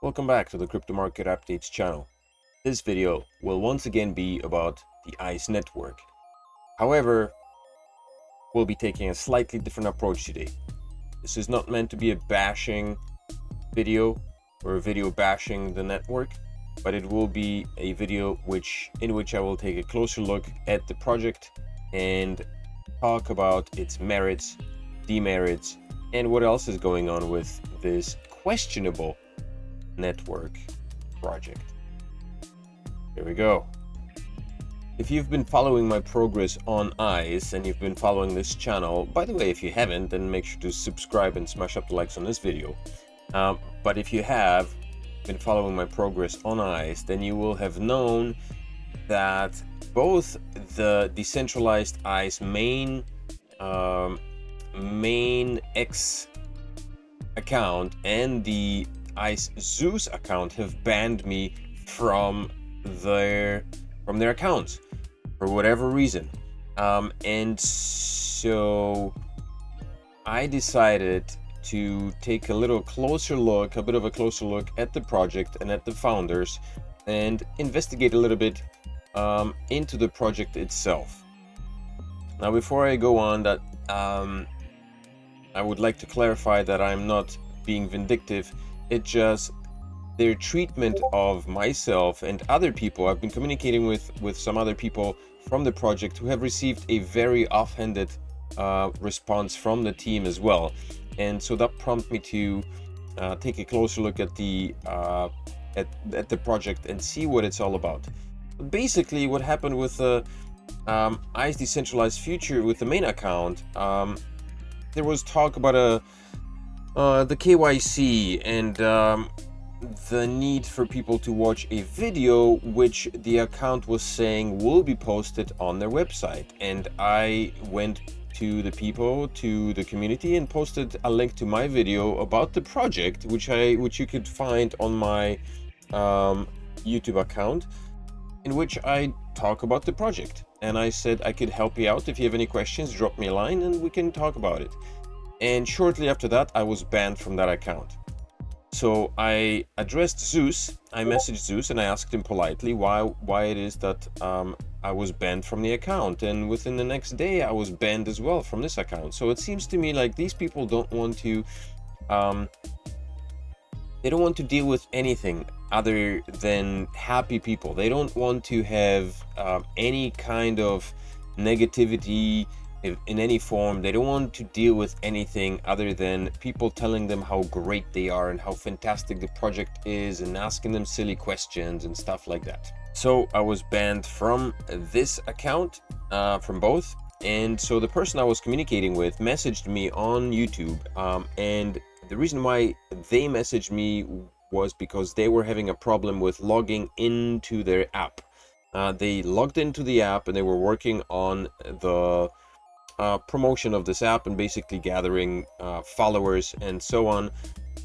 Welcome back to the Crypto Market Updates channel. This video will once again be about the ICE network. However, we'll be taking a slightly different approach today. This is not meant to be a bashing video or a video bashing the network, but it will be a video in which I will take a closer look at the project and talk about its merits, demerits, and what else is going on with this questionable network project. Here we go. If you've been following my progress on ICE and you've been following this channel, by the way, if you haven't, then make sure to subscribe and smash up the likes on this video. But if you have been following my progress on ICE, then you will have known that both the decentralized ICE main X account and the ICE Zeus account have banned me from their accounts for whatever reason, and so I decided to take a bit of a closer look at the project and at the founders and investigate a little bit into the project itself. Now, before I go on, that I would like to clarify that I'm not being vindictive. It just their treatment of myself and other people. I've been communicating with some other people from the project who have received a very offhanded response from the team as well, and so that prompted me to take a closer look at the project and see what it's all about. Basically, what happened with the ICE decentralized future with the main account, there was talk about the KYC and the need for people to watch a video which the account was saying will be posted on their website, and I went to the community and posted a link to my video about the project, which you could find on my YouTube account, in which I talk about the project, and I said I could help you out. If you have any questions, drop me a line and we can talk about it. And shortly after that, I was banned from that account. So I addressed Zeus, I messaged Zeus and I asked him politely why it is that I was banned from the account, and within the next day I was banned as well from this account. So it seems to me like these people don't want to deal with anything other than happy people. They don't want to have any kind of negativity in any form. They don't want to deal with anything other than people telling them how great they are and how fantastic the project is and asking them silly questions and stuff like that. So I was banned from this account, from both. And so the person I was communicating with messaged me on YouTube, and the reason why they messaged me was because they were having a problem with logging into their app. They logged into the app and they were working on the promotion of this app and basically gathering followers and so on,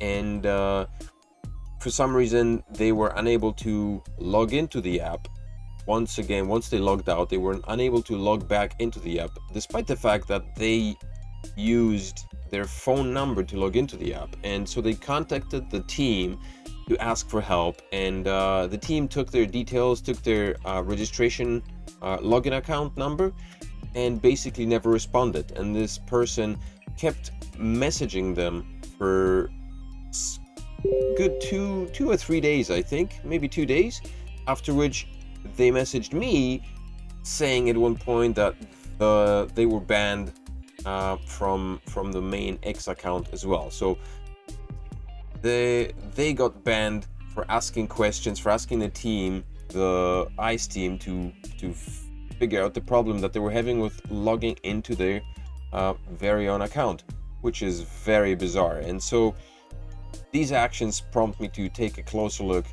and for some reason they were unable to log into the app. Once they logged out, they were unable to log back into the app, despite the fact that they used their phone number to log into the app. And so they contacted the team to ask for help, and the team took their details, took their registration login account number, and basically never responded. And this person kept messaging them for good two or 3 days, I think, maybe 2 days, after which they messaged me saying at one point that they were banned from the main X account as well. So they got banned for asking questions, for asking the ICE team to figure out the problem that they were having with logging into their very own account, which is very bizarre. And so these actions prompt me to take a closer look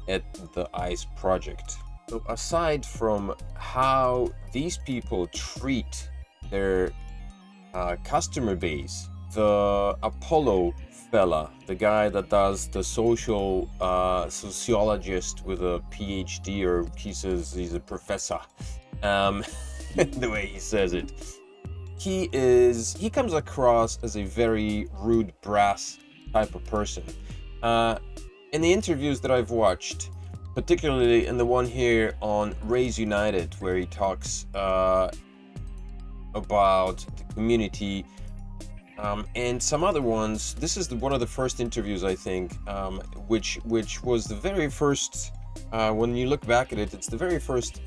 at the ICE project. So aside from how these people treat their customer base, the Apollo fella, the guy that does the sociologist with a PhD, or he says he's a professor, the way he says it, he comes across as a very rude, brass type of person. In the interviews that I've watched, particularly in the one here on Raise United, where he talks about the community, and some other ones. This is one of the first interviews, I think, which was the very first. When you look back at it, it's the very first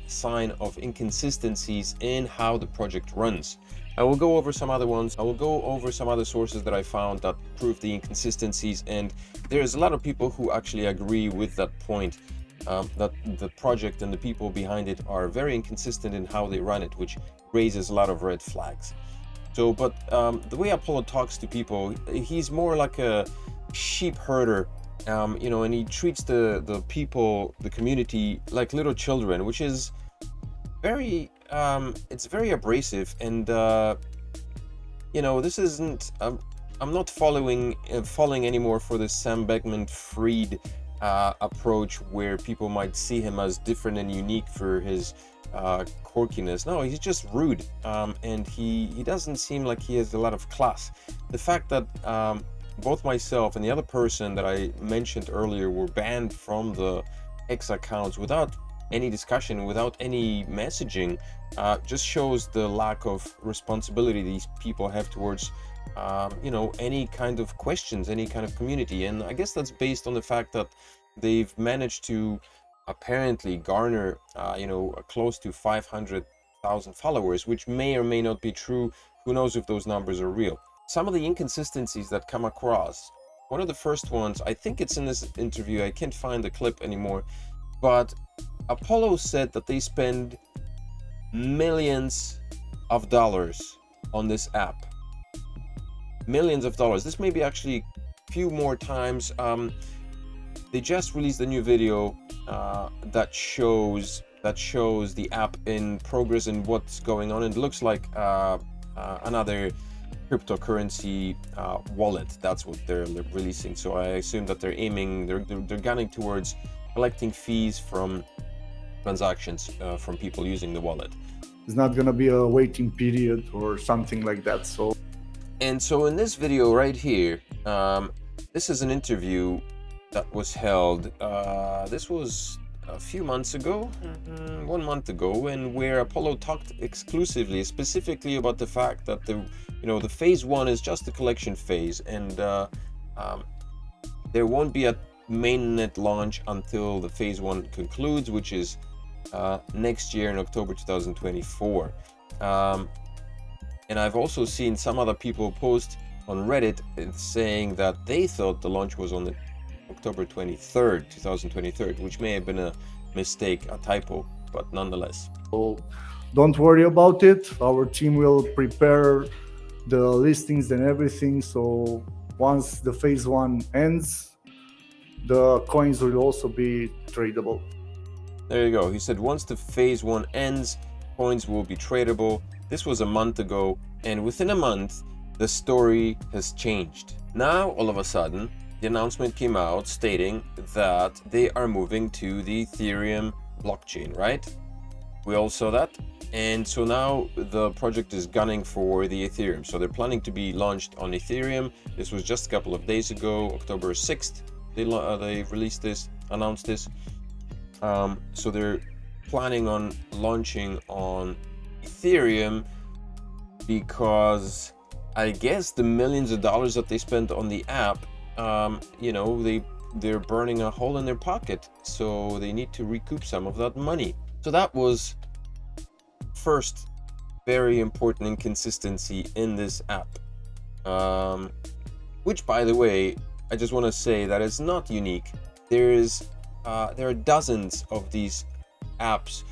sign of inconsistencies in how the project runs. I will go over some other ones. I will go over some other sources that I found that prove the inconsistencies, and there's a lot of people who actually agree with that point, that the project and the people behind it are very inconsistent in how they run it, which raises a lot of red flags. So, but the way Apollo talks to people, he's more like a sheep herder, you know, and he treats the people, the community, like little children, which is very, it's very abrasive. And you know, this isn't. I'm not falling anymore for this Sam Beckman-Fried approach, where people might see him as different and unique for his quirkiness. No, he's just rude, and he doesn't seem like he has a lot of class. The fact that both myself and the other person that I mentioned earlier were banned from the X accounts without any discussion, without any messaging, just shows the lack of responsibility these people have towards you know, any kind of questions, any kind of community. And I guess that's based on the fact that they've managed to apparently garner you know, close to 500,000 followers, which may or may not be true. Who knows if those numbers are real. Some of the inconsistencies that come across, one of the first ones, I think it's in this interview, I can't find the clip anymore, but Apollo said that they spend millions of dollars on this app. Millions of dollars. This may be actually a few more times. They just released a new video that shows the app in progress and what's going on. It looks like another cryptocurrency wallet. That's what they're releasing. So I assume that they're aiming, they're gunning towards collecting fees from transactions from people using the wallet. It's not gonna be a waiting period or something like that. And so in this video right here, this is an interview that was held, this was a few months ago, 1 month ago, and where Apollo talked exclusively, specifically about the fact that the phase one is just the collection phase, and there won't be a mainnet launch until the phase one concludes, which is next year in October 2024. And I've also seen some other people post on Reddit saying that they thought the launch was on the October 23rd, 2023, which may have been a mistake, a typo, but nonetheless. So don't worry about it. Our team will prepare the listings and everything. So once the phase one ends, the coins will also be tradable. There you go. He said once the phase one ends, coins will be tradable. This was a month ago, and within a month, the story has changed. Now, all of a sudden, the announcement came out stating that they are moving to the Ethereum blockchain, right? We all saw that. And so now the project is gunning for the Ethereum. So they're planning to be launched on Ethereum. This was just a couple of days ago, October 6th. They released this, announced this. So they're planning on launching on Ethereum because I guess the millions of dollars that they spent on the app, you know, they're burning a hole in their pocket, so they need to recoup some of that money. So that was first very important inconsistency in this app, which, by the way, I just want to say that it's not unique. There are dozens of these apps.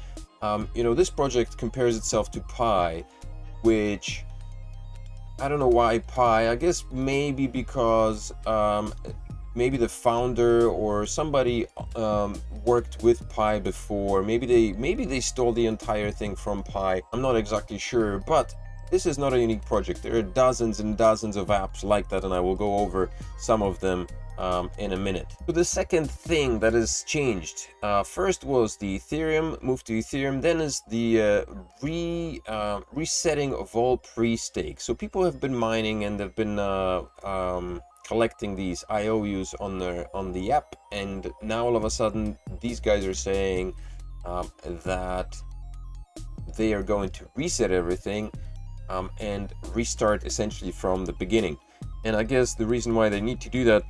You know, this project compares itself to Pi, which I don't know why Pi. I guess maybe because maybe the founder or somebody worked with Pi before. Maybe they stole the entire thing from Pi. I'm not exactly sure, but this is not a unique project. There are dozens and dozens of apps like that, and I will go over some of them in a minute. So the second thing that has changed, first was the Ethereum, move to Ethereum, then is the resetting of all pre-stakes. So people have been mining and they've been collecting these IOUs on the app, and now all of a sudden these guys are saying that they are going to reset everything and restart essentially from the beginning. And I guess the reason why they need to do that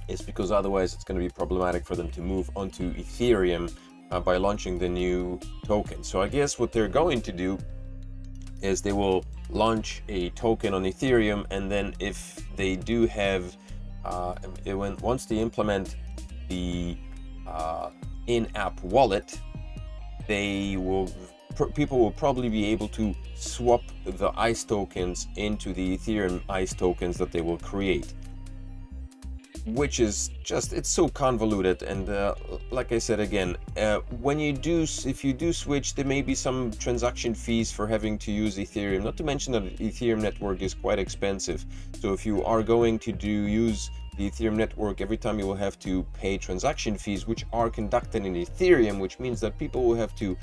is because otherwise it's going to be problematic for them to move onto Ethereum by launching the new token. So I guess what they're going to do is they will launch a token on Ethereum, and then if they do have once they implement the in-app wallet, people will probably be able to swap the ICE tokens into the Ethereum ICE tokens that they will create, which is just, it's so convoluted. And like I said again, if you do switch, there may be some transaction fees for having to use Ethereum, not to mention that the Ethereum network is quite expensive. So if you are going to use the Ethereum network, every time you will have to pay transaction fees, which are conducted in Ethereum, which means that people will have to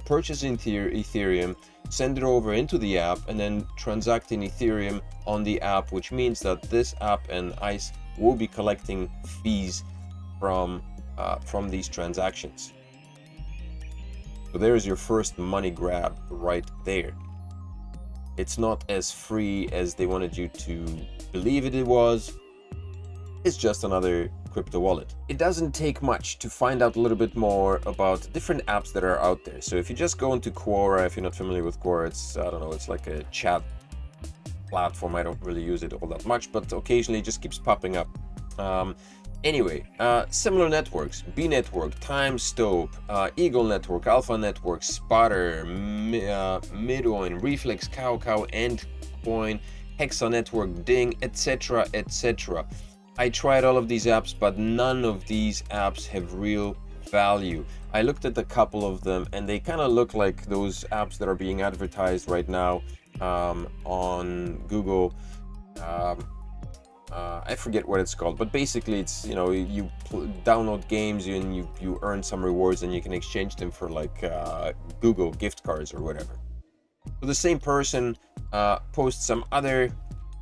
purchase Ethereum, send it over into the app, and then transact in Ethereum on the app, which means that this app and ICE will be collecting fees from these transactions. So there's your first money grab right there. It's not as free as they wanted you to believe it was. It's just another crypto wallet. It doesn't take much to find out a little bit more about different apps that are out there. So if you just go into Quora, if you're not familiar with Quora, it's, I don't know, it's like a chat platform. I don't really use it all that much, but occasionally it just keeps popping up. Anyway, similar networks: B Network, Timestope, Eagle Network, Alpha Network, Spotter, Midcoin, Reflex, Cow, Endcoin, Hexa Network, Ding, etc., etc. I tried all of these apps, but none of these apps have real value. I looked at a couple of them, and they kind of look like those apps that are being advertised right now on Google. I forget what it's called, but basically it's, you know, you download games and you earn some rewards, and you can exchange them for like Google gift cards or whatever. So the same person posts some other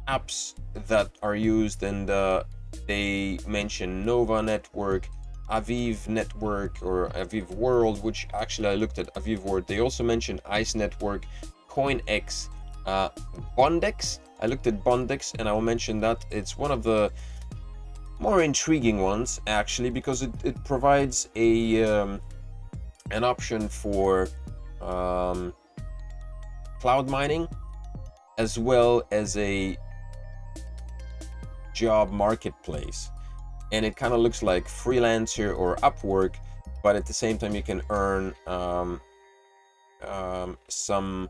apps that are used, and they mention Nova Network, Aviv Network, or Aviv World, which actually I looked at Aviv World. They also mention Ice Network, CoinX, Bondex. I looked at Bondex, and I will mention that it's one of the more intriguing ones actually, because it provides a an option for cloud mining, as well as a job marketplace, and it kind of looks like Freelancer or Upwork, but at the same time you can earn some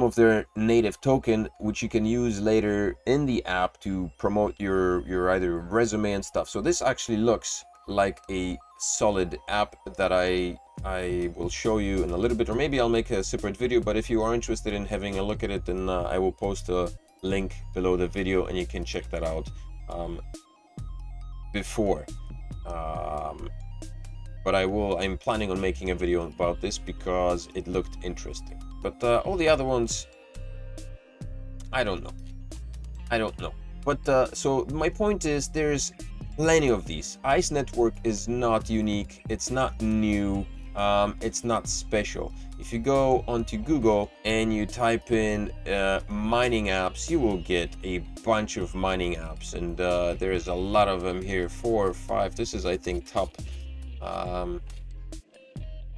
of their native token, which you can use later in the app to promote your either resume and stuff. So this actually looks like a solid app that I will show you in a little bit, or maybe I'll make a separate video. But if you are interested in having a look at it, then I will post a link below the video, and you can check that out before. But I'm planning on making a video about this because it looked interesting. But all the other ones, I don't know. But so my point is, there's plenty of these. Ice Network is not unique, it's not new, it's not special. If you go onto Google and you type in mining apps, you will get a bunch of mining apps, and there is a lot of them here, 4 or 5. This is, I think, top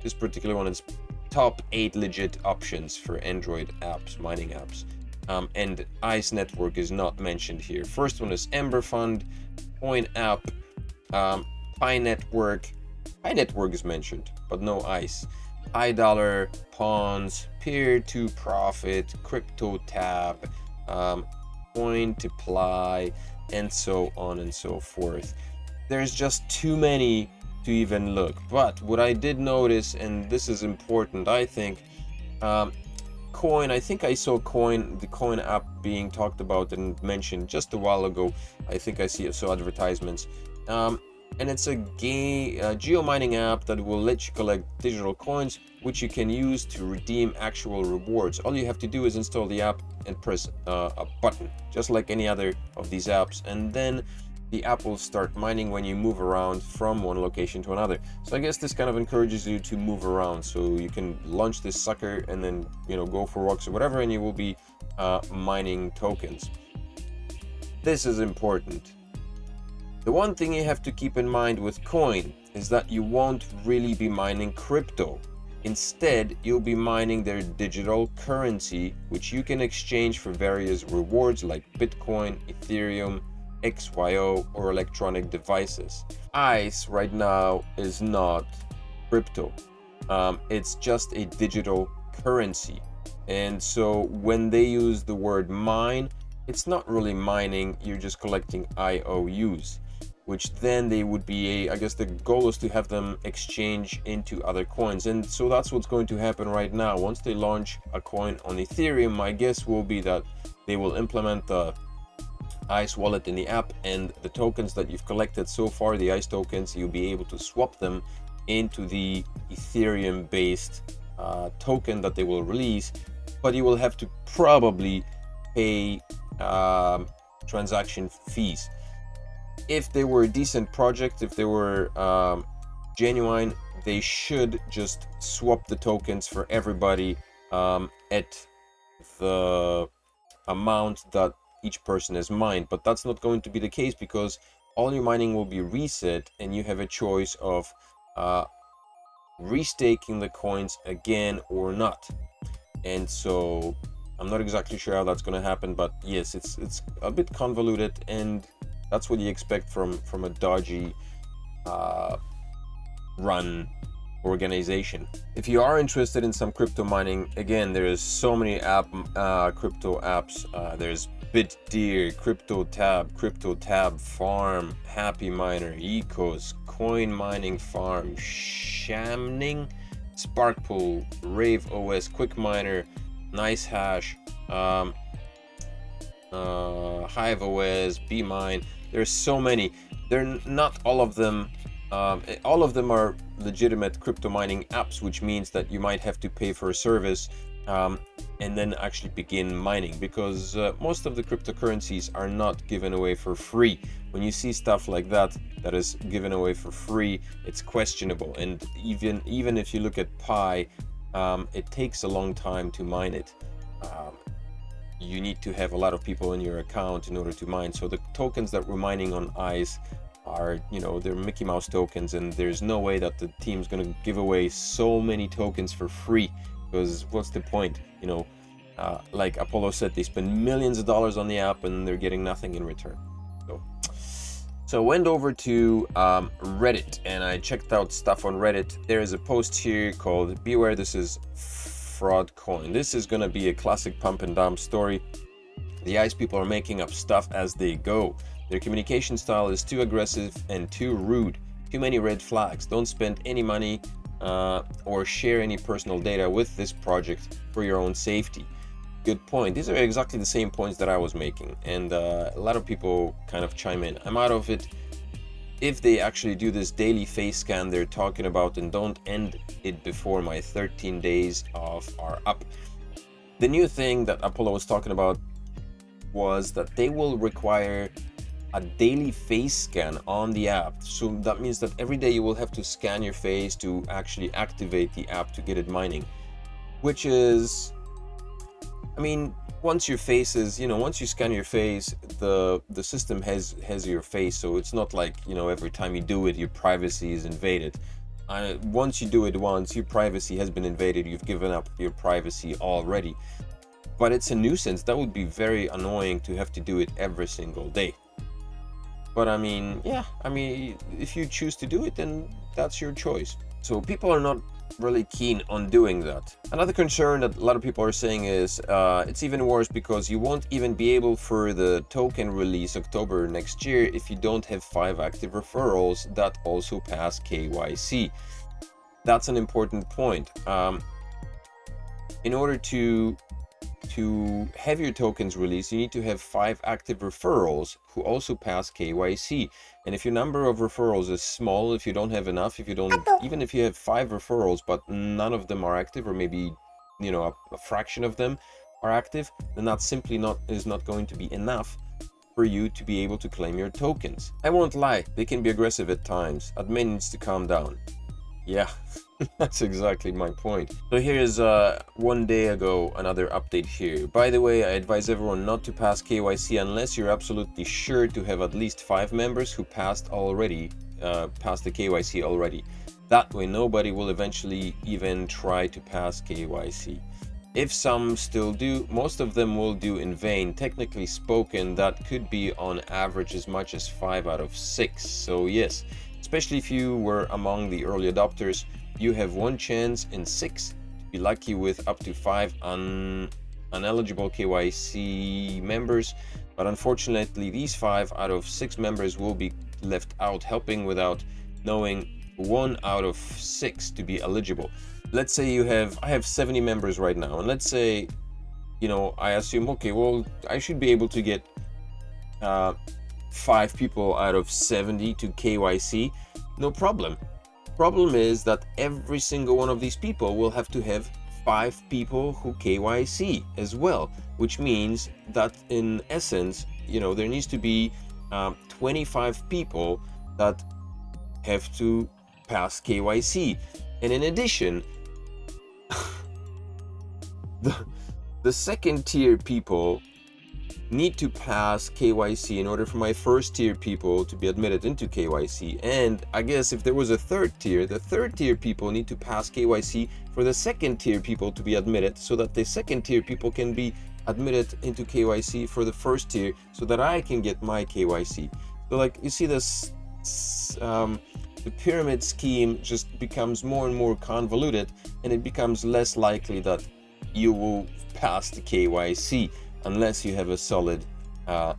this particular one is top 8 legit options for Android apps, mining apps, and Ice Network is not mentioned here. First one is Ember Fund, Coin App, Pi Network. Pi Network is mentioned, but no Ice. High Dollar, Pawns, Peer to Profit, Crypto Tab, Coin to Ply, and so on and so forth. There's just too many to even look. But what I did notice, and this is important, I think, Coin, I think I saw the Coin app being talked about and mentioned just a while ago. I think I saw advertisements. and it's a geo mining app that will let you collect digital coins, which you can use to redeem actual rewards. All you have to do is install the app and press a button, just like any other of these apps, and then the app will start mining when you move around from one location to another. So I guess this kind of encourages you to move around, so you can launch this sucker and then, you know, go for walks or whatever, and you will be mining tokens. This is important. The one thing you have to keep in mind with coin is that you won't really be mining crypto. Instead, you'll be mining their digital currency, which you can exchange for various rewards like Bitcoin, Ethereum, XYO, or electronic devices. ICE right now is not crypto. It's just a digital currency. And so when they use the word mine, it's not really mining, you're just collecting IOUs, which then they would be I guess the goal is to have them exchange into other coins. And so that's what's going to happen right now. Once they launch a coin on Ethereum, my guess will be that they will implement the ICE wallet in the app, and the tokens that you've collected so far, the ICE tokens, you'll be able to swap them into the Ethereum based token that they will release, but you will have to probably pay transaction fees. If they were a decent project, if they were genuine, they should just swap the tokens for everybody at the amount that each person has mined. But that's not going to be the case, because all your mining will be reset and you have a choice of restaking the coins again or not. And so I'm not exactly sure how that's going to happen, but yes, it's a bit convoluted, and that's what you expect from a dodgy run organization. If you are interested in some crypto mining, again, there's so many crypto apps. There's BitDeer, CryptoTab Farm, Happy Miner, Ecos, Coin Mining Farm, Shamning, Sparkpool, Rave OS, Quick Miner, Nice Hash, Hive OS, BMine. There's so many. They're not all of them. All of them are legitimate crypto mining apps, which means that you might have to pay for a service and then actually begin mining, because most of the cryptocurrencies are not given away for free. When you see stuff like that is given away for free, it's questionable. And even if you look at Pi, it takes a long time to mine it. You need to have a lot of people in your account in order to mine. So the tokens that we're mining on ICE are, you know, they're Mickey Mouse tokens, and there's no way that the team's going to give away so many tokens for free, because what's the point? You know, like Apollo said, they spend millions of dollars on the app and they're getting nothing in return. So I went over to Reddit and I checked out stuff on Reddit. There is a post here called "Beware, this is fraud coin." This is going to be a classic pump and dump story. The ICE people are making up stuff as they go. Their communication style is too aggressive and too rude. Too many red flags. Don't spend any money or share any personal data with this project for your own safety. Good point. These are exactly the same points that I was making, and a lot of people kind of chime in. I'm out of it if they actually do this daily face scan they're talking about and don't end it before my 13 days are up. The new thing that Apollo was talking about was that they will require a daily face scan on the app. So that means that every day you will have to scan your face to actually activate the app to get it mining, which is, I mean, once your face is, once you scan your face, the system has your face, so it's not like, every time you do it, your privacy is invaded. Once you do it once, your privacy has been invaded. You've given up your privacy already. But it's a nuisance. That would be very annoying to have to do it every single day. But I mean, if you choose to do it, then that's your choice. So people are not really keen on doing that. Another concern that a lot of people are saying is it's even worse because you won't even be able for the token release October next year if you don't have 5 active referrals that also pass KYC. That's an important point. In order to to have your tokens released, you need to have 5 active referrals who also pass KYC. And if your number of referrals is small, if you don't have enough, if you don't, even if you have 5 referrals but none of them are active, or maybe, you know, a fraction of them are active, then that simply is not going to be enough for you to be able to claim your tokens. I won't lie, they can be aggressive at times. Admin needs to calm down. Yeah, that's exactly my point. So here is 1 day ago, another update here. By the way, I advise everyone not to pass KYC unless you're absolutely sure to have at least 5 members who passed the KYC already. That way nobody will eventually even try to pass KYC. If some still do, most of them will do in vain. Technically spoken, that could be on average as much as 5 out of 6. So yes, especially if you were among the early adopters, you have 1 chance in 6 to be lucky with up to 5 uneligible KYC members. But unfortunately, these 5 out of 6 members will be left out, helping without knowing 1 out of 6 to be eligible. Let's say I have 70 members right now, and let's say, you know, I assume, okay, well, I should be able to get 5 people out of 70 to KYC. No problem. Problem is that every single one of these people will have to have 5 people who KYC as well, which means that in essence, you know, there needs to be 25 people that have to pass KYC. And in addition, the second tier people need to pass KYC in order for my first tier people to be admitted into KYC. And I guess if there was a third tier, the third tier people need to pass KYC for the second tier people to be admitted, so that the second tier people can be admitted into KYC for the first tier, so that I can get my KYC. So like, you see this, the pyramid scheme just becomes more and more convoluted, and it becomes less likely that you will pass the KYC unless you have a solid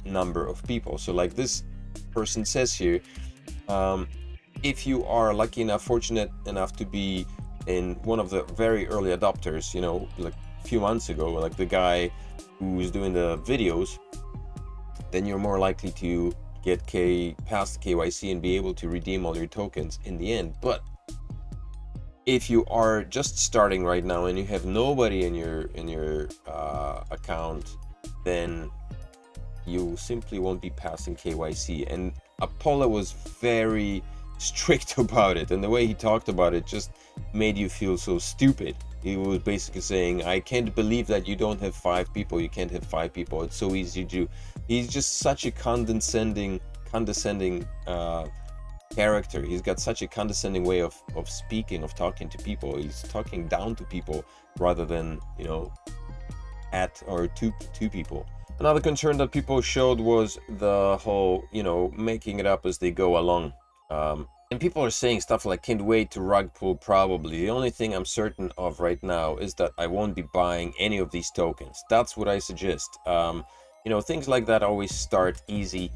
number of people. So like this person says here, if you are lucky enough, fortunate enough to be in one of the very early adopters, you know, like a few months ago, like the guy who's doing the videos, then you're more likely to get past the KYC and be able to redeem all your tokens in the end. But if you are just starting right now and you have nobody in your account, then you simply won't be passing KYC. And Apollo was very strict about it, and the way he talked about it just made you feel so stupid. He was basically saying, I can't believe that you don't have 5 people, you can't have 5 people, it's so easy to do. He's just such a condescending character. He's got such a condescending way of speaking, of talking to people. He's talking down to people rather than, you know, at or to people. Another concern that people showed was the whole, you know, making it up as they go along. And people are saying stuff like, can't wait to rug pull probably. The only thing I'm certain of right now is that I won't be buying any of these tokens. That's what I suggest. You know, things like that always start easy.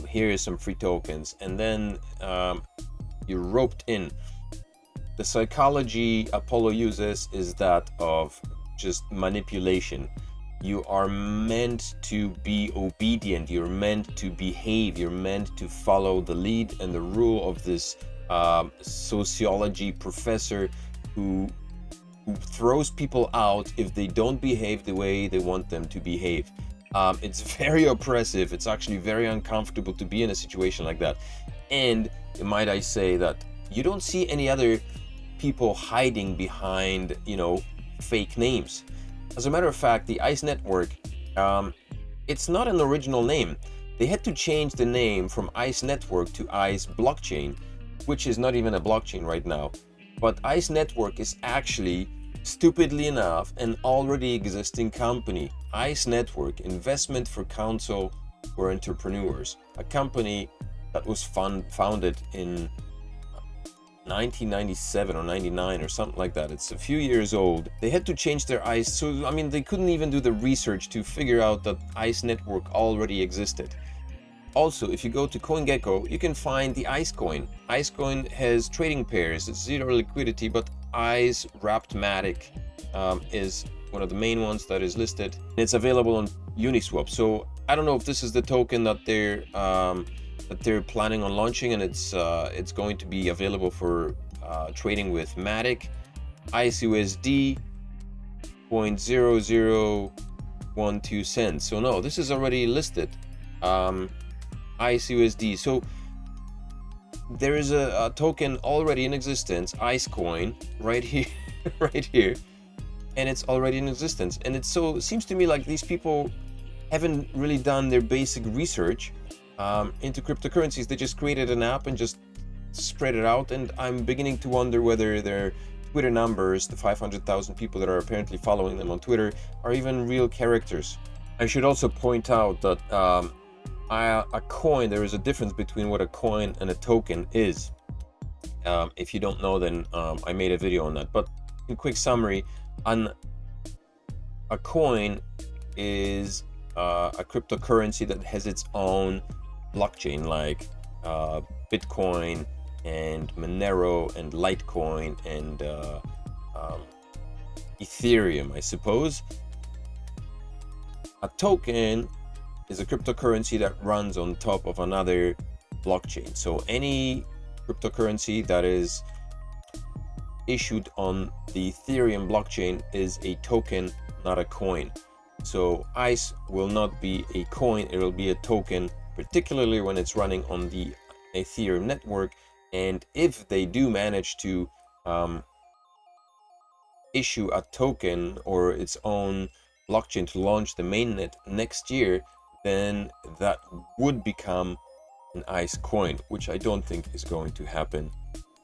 Here is some free tokens, and then you're roped in. The psychology Apollo uses is that of just manipulation. You are meant to be obedient, you're meant to behave, you're meant to follow the lead and the rule of this sociology professor who throws people out if they don't behave the way they want them to behave. It's very oppressive. It's actually very uncomfortable to be in a situation like that. And might I say that you don't see any other people hiding behind, you know, fake names. As a matter of fact, the ICE network, it's not an original name. They had to change the name from ICE network to ICE blockchain, which is not even a blockchain right now. But ICE network is actually, stupidly enough, an already existing company. ICE network, Investment for Counsel for Entrepreneurs, a company that was founded in 1997 or 99 or something like that. It's a few years old. They had to change their ICE, so I mean they couldn't even do the research to figure out that ICE network already existed. Also, if you go to CoinGecko, you can find the ICE coin. ICE coin has trading pairs, it's zero liquidity, but ICE Wrapped Matic is one of the main ones that is listed. It's available on Uniswap. So I don't know if this is the token that they're planning on launching, and it's going to be available for trading with Matic, IceUSD, 0.0012 cents. So no, this is already listed. IceUSD. So there is a token already in existence, icecoin, right here, right here, and it's already in existence. And it seems to me like these people haven't really done their basic research into cryptocurrencies. They just created an app and just spread it out. And I'm beginning to wonder whether their Twitter numbers, the 500,000 people that are apparently following them on Twitter, are even real characters. I should also point out that a coin, there is a difference between what a coin and a token is. If you don't know, then I made a video on that. But in quick summary, a coin is a cryptocurrency that has its own blockchain, like Bitcoin and Monero and Litecoin and Ethereum, I suppose. A token is a cryptocurrency that runs on top of another blockchain. So any cryptocurrency that is issued on the Ethereum blockchain is a token, not a coin. So ICE will not be a coin, it will be a token, particularly when it's running on the Ethereum network. And if they do manage to issue a token or its own blockchain to launch the mainnet next year, then that would become an ICE coin, which I don't think is going to happen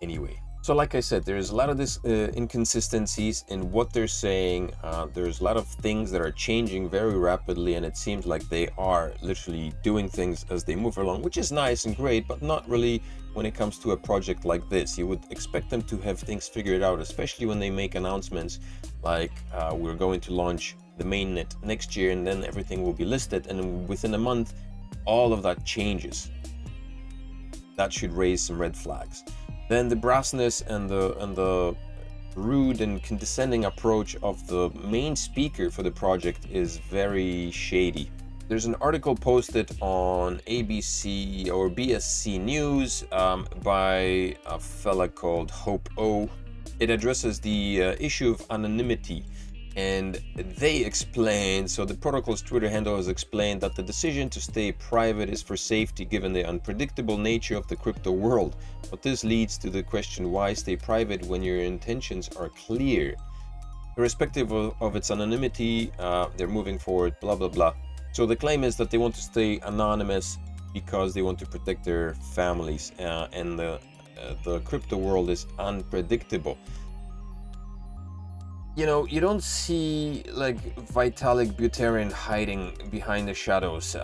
anyway. So like I said, there's a lot of this inconsistencies in what they're saying. There's a lot of things that are changing very rapidly, and it seems like they are literally doing things as they move along, which is nice and great, but not really when it comes to a project like this. You would expect them to have things figured out, especially when they make announcements like we're going to launch the mainnet next year, and then everything will be listed, and within a month all of that changes. That should raise some red flags. Then the brassness and the rude and condescending approach of the main speaker for the project is very shady. There's an article posted on ABC or BSC News by a fella called Hope O. It addresses the issue of anonymity, and they explain, so the protocol's Twitter handle has explained that the decision to stay private is for safety given the unpredictable nature of the crypto world. But this leads to the question, why stay private when your intentions are clear? Irrespective of its anonymity, they're moving forward, blah blah blah. So the claim is that they want to stay anonymous because they want to protect their families, and the crypto world is unpredictable. You know, you don't see like Vitalik Buterin hiding behind the shadows,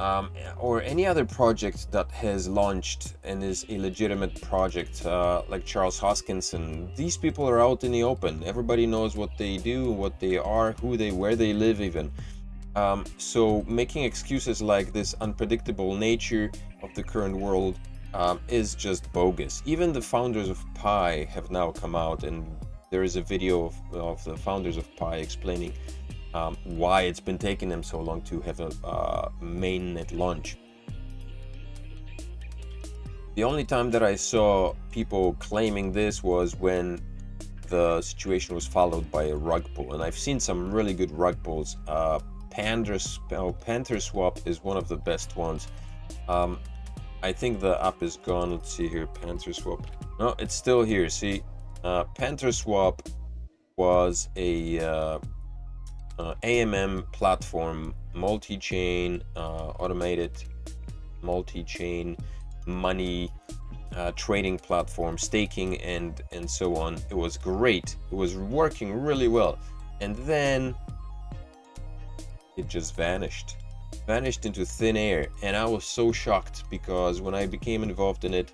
or any other project that has launched and is a legitimate project, like Charles Hoskinson. These people are out in the open. Everybody knows what they do, what they are, where they live even. So making excuses like this unpredictable nature of the current world is just bogus. Even the founders of Pi have now come out, and there is a video of the founders of Pi explaining why it's been taking them so long to have a mainnet launch. The only time that I saw people claiming this was when the situation was followed by a rug pull, and I've seen some really good rug pulls. PantherSwap is one of the best ones. I think the app is gone. Let's see here, PantherSwap. No, it's still here. See, PantherSwap was a AMM platform, multi-chain, automated multi-chain money trading platform, staking and so on. It was great. It was working really well, and then it just vanished into thin air. And I was so shocked, because when I became involved in it,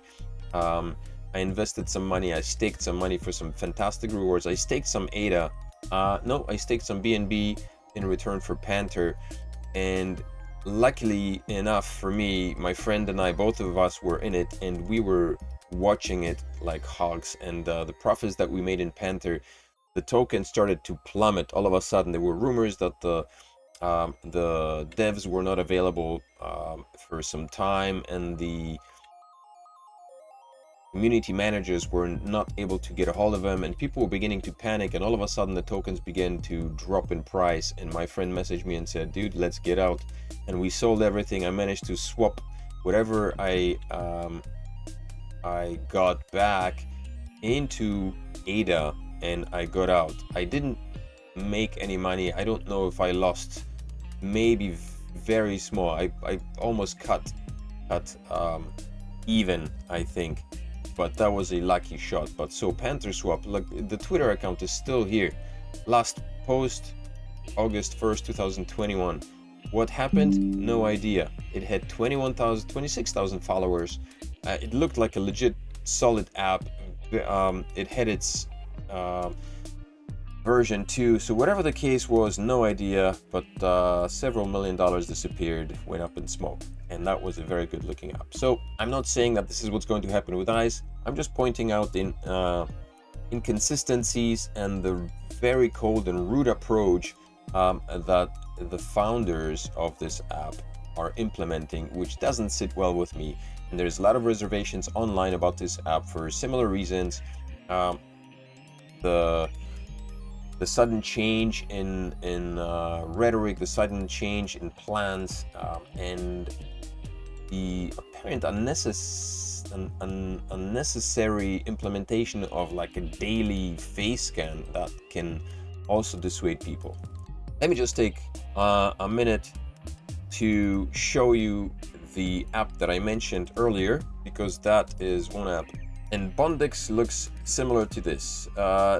I invested some money, I staked some money for some fantastic rewards. I staked some ADA, I staked some BNB in return for Panther, and luckily enough for me, my friend and I, both of us were in it, and we were watching it like hogs, and the profits that we made in Panther the token started to plummet. All of a sudden, there were rumors that the devs were not available for some time, and the community managers were not able to get a hold of them, and people were beginning to panic, and all of a sudden the tokens began to drop in price. And my friend messaged me and said, dude, let's get out. And we sold everything. I managed to swap whatever I got back into ADA, and I got out. I didn't make any money. I don't know if I lost, maybe very small. I almost cut even, I think, but that was a lucky shot. But so PantherSwap, look, the Twitter account is still here. Last post August 1st 2021. What happened? No idea. It had 26,000 followers. It looked like a legit solid app. It had its version 2, so whatever the case was, no idea, but several $1 million disappeared, went up in smoke, and that was a very good looking app. So I'm not saying that this is what's going to happen with ICE. I'm just pointing out the inconsistencies and the very cold and rude approach that the founders of this app are implementing, which doesn't sit well with me. And there's a lot of reservations online about this app for similar reasons. The sudden change in rhetoric, the sudden change in plans, and the apparent unnecessary implementation of like a daily face scan that can also dissuade people. Let me just take a minute to show you the app that I mentioned earlier, because that is one app. And Bondex looks similar to this.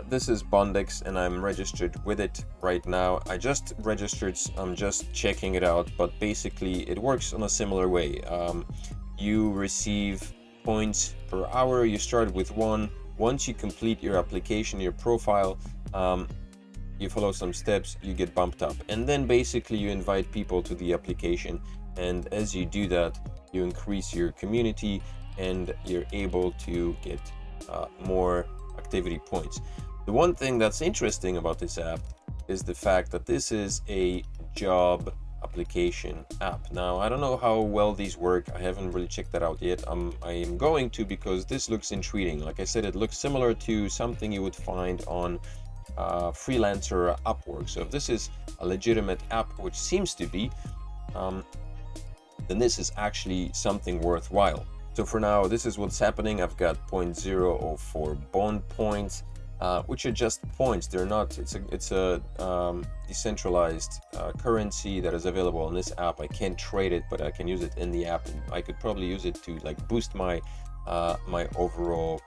This is Bondex, and I'm registered with it right now. I just registered, I'm just checking it out, but basically it works on a similar way. You receive points per hour. You start with 1. Once you complete your application, your profile, you follow some steps, you get bumped up. And then basically you invite people to the application. And as you do that, you increase your community, and you're able to get more activity points. The one thing that's interesting about this app is the fact that this is a job application app. Now, I don't know how well these work. I haven't really checked that out yet. I am going to, because this looks intriguing. Like I said, it looks similar to something you would find on Freelancer or Upwork. So if this is a legitimate app, which seems to be, then this is actually something worthwhile. So for now, this is what's happening. I've got 0.004 bond points, which are just points. They're not, it's a decentralized currency that is available on this app. I can't trade it, but I can use it in the app, and I could probably use it to like boost my my overall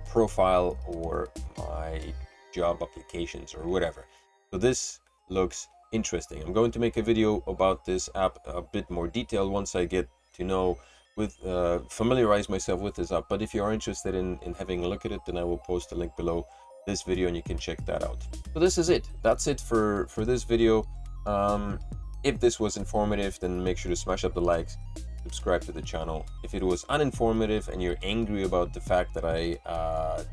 profile or my job applications or whatever. So this looks interesting. I'm going to make a video about this app a bit more detailed once I get to know familiarize myself with this app. But if you are interested in having a look at it, then I will post a link below this video and you can check that out. So this is it. That's it for this video. If this was informative, then make sure to smash up the likes, subscribe to the channel. If it was uninformative and you're angry about the fact that I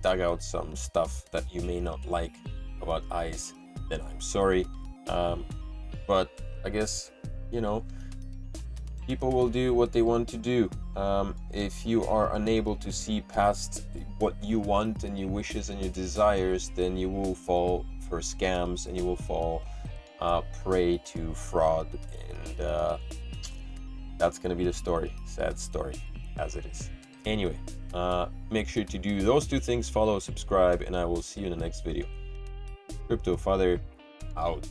dug out some stuff that you may not like about ICE, then I'm sorry. But I guess, you know, people will do what they want to do. If you are unable to see past what you want and your wishes and your desires, then you will fall for scams and you will fall prey to fraud, and that's gonna be the story. Sad story, as it is. Anyway, make sure to do those 2 things: follow, subscribe, and I will see you in the next video. Crypto Father out.